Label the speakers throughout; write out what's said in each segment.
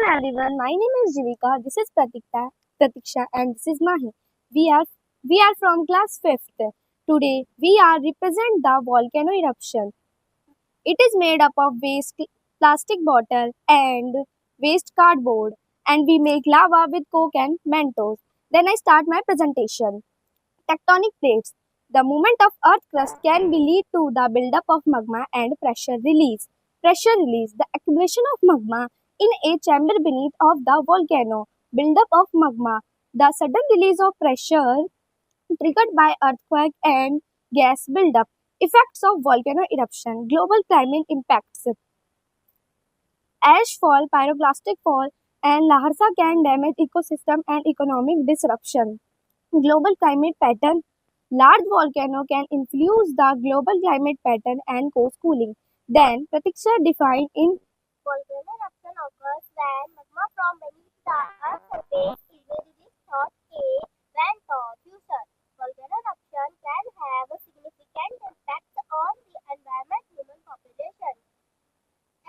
Speaker 1: everyone, my name is JIVIKA, this is Pratiksha and this is MAHI. We are from class 5th. Today we are represent the volcano eruption. It is made up of waste plastic bottle and waste cardboard, and we make lava with coke and Mentos. Then I start my presentation. Tectonic plates. The movement of earth crust can be lead to the buildup of magma and pressure release. Pressure release. The accumulation of magma in a chamber beneath of the volcano. Buildup of magma. The sudden release of pressure triggered by earthquake and gas buildup. Effects of volcano eruption. Global climate impacts. Ash fall, pyroclastic fall, and laharsa can damage ecosystem and economic disruption. Global climate pattern. Large volcano can influence the global climate pattern and cause cooling. Then, Pratiksha defined in
Speaker 2: Volcano eruption occurs when magma from beneath the Earth's surface is released through a vent or fissure. Volcano eruption can have a significant impact on the environment, human population.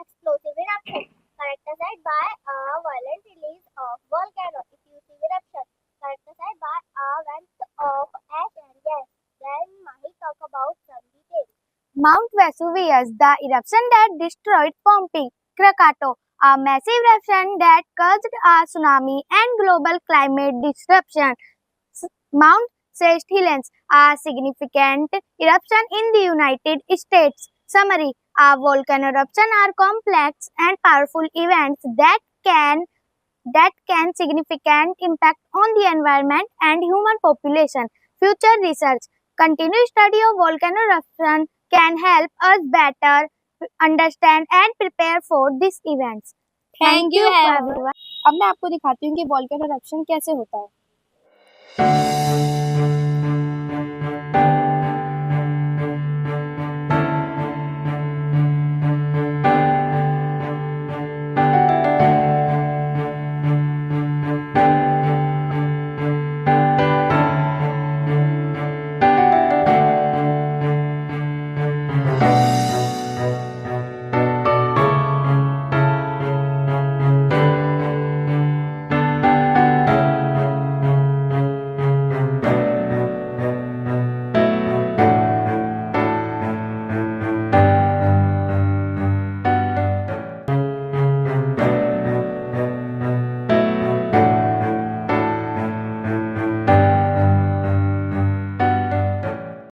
Speaker 2: Explosive eruption, characterized by a violent release of volcano. Effusive eruption, characterized by a vent of ash and gas. Then Mahi talk about some details.
Speaker 3: Mount Vesuvius, the eruption that destroyed Pompeii. Krakatoa, a massive eruption that caused a tsunami and global climate disruption. Mount St. Helens, a significant eruption in the United States. Summary: a volcano eruption are complex and powerful events that can significant impact on the environment and human population. Future research. Continued study of volcano eruption can help us better understand and prepare for these events.
Speaker 1: Thank you
Speaker 3: everyone.
Speaker 1: अब मैं आपको दिखाती हूँ कि volcano eruption कैसे होता है.